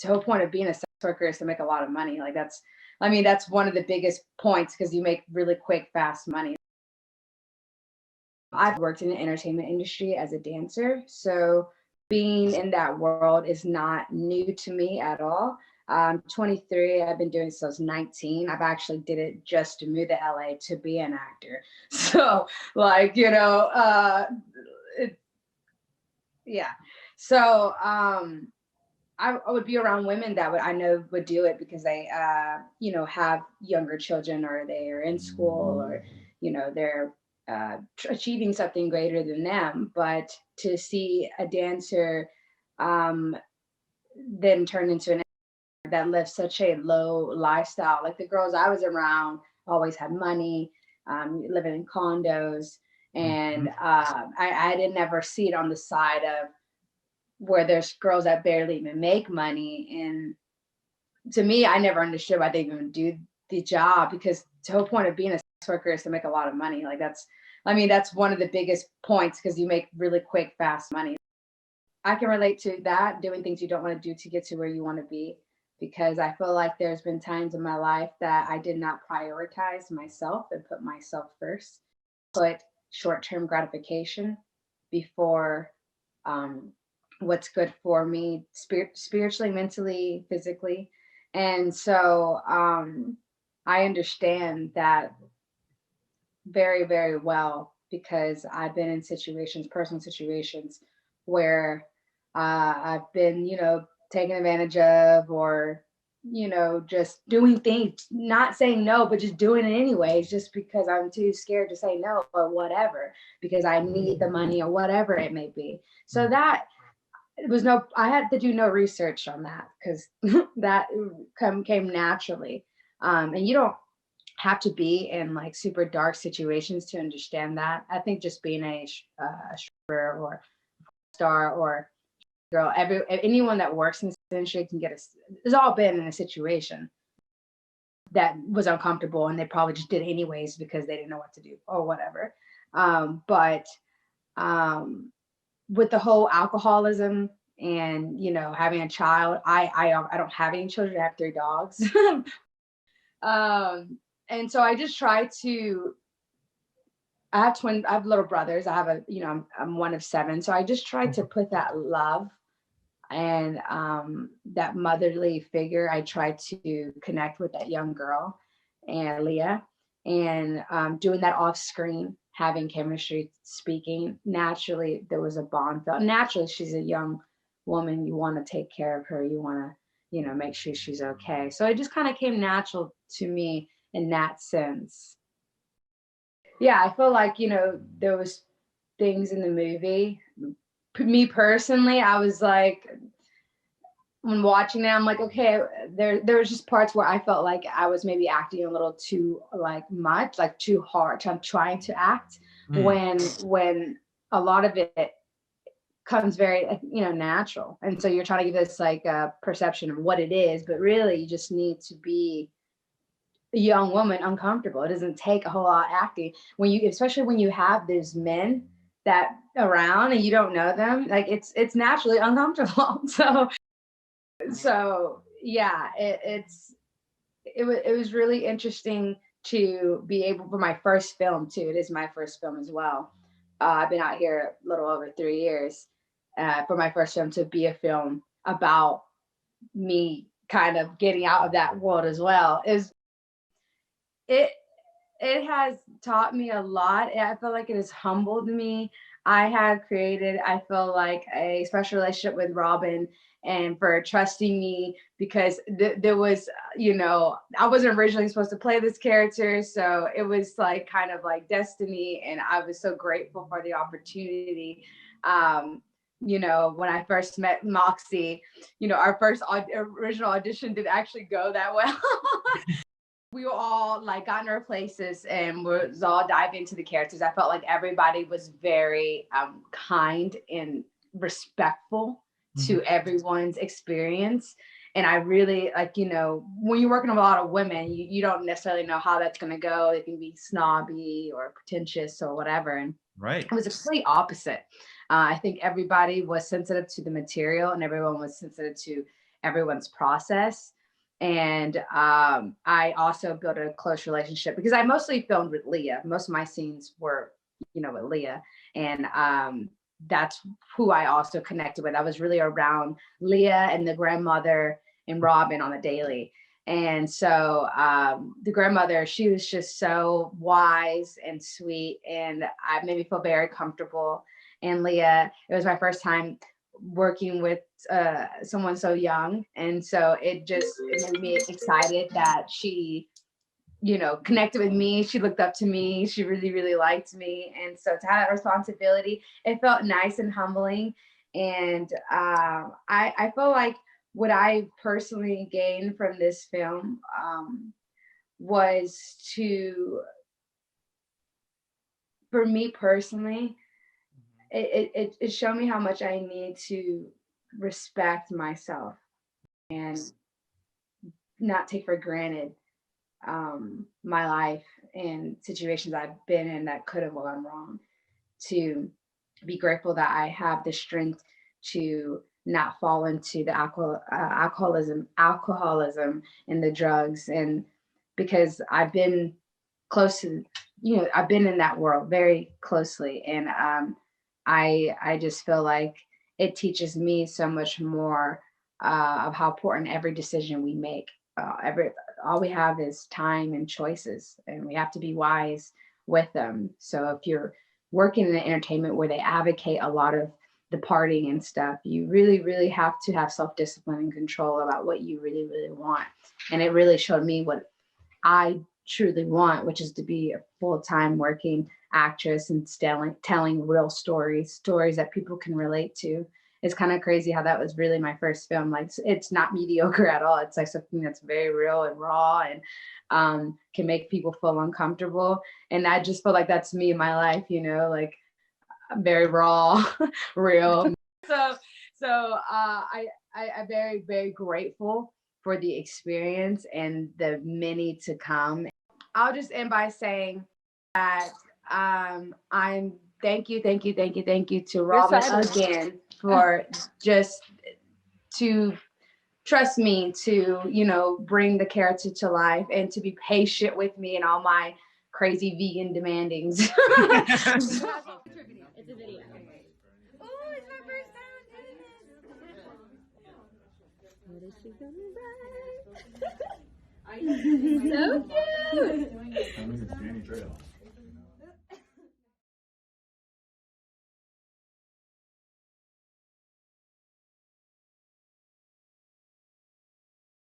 the whole point of being a sex worker is to make a lot of money. Like that's one of the biggest points because you make really quick, fast money. I've worked in the entertainment industry as a dancer, so being in that world is not new to me at all. I'm 23. I've been doing this since 19. I've actually did it just to move to LA to be an actor. So, like, yeah. So, I would be around women that I know would do it because they, have younger children or they are in school or, they're achieving something greater than them. But to see a dancer then turn into an that lives such a low lifestyle, like the girls I was around always had money, living in condos. And I didn't ever see it on the side of where there's girls that barely even make money. And to me, I never understood why they even do the job, because the whole point of being a sex worker is to make a lot of money. Like that's one of the biggest points because you make really quick, fast money. I can relate to that, doing things you don't want to do to get to where you want to be, because I feel like there's been times in my life that I did not prioritize myself and put myself first, put short-term gratification before what's good for me spiritually, mentally, physically. And so I understand that very, very well, because I've been in situations, personal situations, where I've been, taken advantage of, or, just doing things, not saying no, but just doing it anyways, just because I'm too scared to say no or whatever, because I need the money or whatever it may be. So that I had to do no research on that, because that came naturally. And you don't have to be in like super dark situations to understand that. I think just being a stripper or star or girl, anyone that works in this industry has all been in a situation that was uncomfortable, and they probably just did it anyways because they didn't know what to do or whatever. But with the whole alcoholism and having a child, I don't have any children. I have 3 dogs. And so I just try to. I have little brothers. I have I'm one of 7. So I just try to put that love and that motherly figure. I try to connect with that young girl and Leah, and doing that off screen, having chemistry, speaking. Naturally, there was a bond felt. Naturally, she's a young woman. You want to take care of her. You want to, make sure she's okay. So it just kind of came natural to me in that sense. Yeah, I feel like, there was things in the movie. Me personally, I was like, when watching it, I'm like, okay, there was just parts where I felt like I was maybe acting a little too much, like too hard. I'm trying to act when a lot of it comes very, natural. And so you're trying to give this like a perception of what it is, but really you just need to be a young woman uncomfortable. It doesn't take a whole lot of acting especially when you have these men that around and you don't know them, like it's naturally uncomfortable. So yeah, it was really interesting to be able, for my first film too. It is my first film as well. I've been out here a little over 3 years, for my first film to be a film about me kind of getting out of that world as well. It has taught me a lot. I feel like it has humbled me. I have created, I feel like, a special relationship with Robin, and for trusting me, because there was, I wasn't originally supposed to play this character. So it was like kind of like destiny. And I was so grateful for the opportunity. When I first met Moxie, our first original audition didn't actually go that well. We were all like got in our places and was all diving into the characters. I felt like everybody was very kind and respectful to everyone's experience. And I really when you're working with a lot of women, you don't necessarily know how that's going to go. It can be snobby or pretentious or whatever. And it was a complete opposite. I think everybody was sensitive to the material, and everyone was sensitive to everyone's process. And I also built a close relationship because I mostly filmed with Leah. Most of my scenes were, with Leah. And that's who I also connected with. I was really around Leah and the grandmother and Robin on the daily. And so the grandmother, she was just so wise and sweet, and I made me feel very comfortable. And Leah, it was my first time working with someone so young, and so it made me excited that she connected with me. She looked up to me. She really, really liked me. And so to have that responsibility, it felt nice and humbling. And I feel like what I personally gained from this film was for me personally, it showed me how much I need to respect myself and not take for granted my life and situations I've been in that could have gone wrong, to be grateful that I have the strength to not fall into the alcoholism and the drugs. And because I've been close to, I've been in that world very closely. And I just feel like it teaches me so much more of how important every decision we make. All we have is time and choices, and we have to be wise with them. So if you're working in entertainment where they advocate a lot of the partying and stuff, you really, really have to have self-discipline and control about what you really, really want. And it really showed me what I truly want, which is to be a full-time working actress and telling real stories that people can relate to. It's kind of crazy how that was really my first film. Like, it's not mediocre at all. It's like something that's very real and raw and can make people feel uncomfortable. And I just feel like that's me in my life, like I'm very raw, real. So I'm very, very grateful for the experience and the many to come. I'll just end by saying that I'm thank you to Robin again for just to trust me to, bring the character to life and to be patient with me and all my crazy vegan demandings. It's a video. Oh, it's my first time doing this. What is she gonna write? So cute.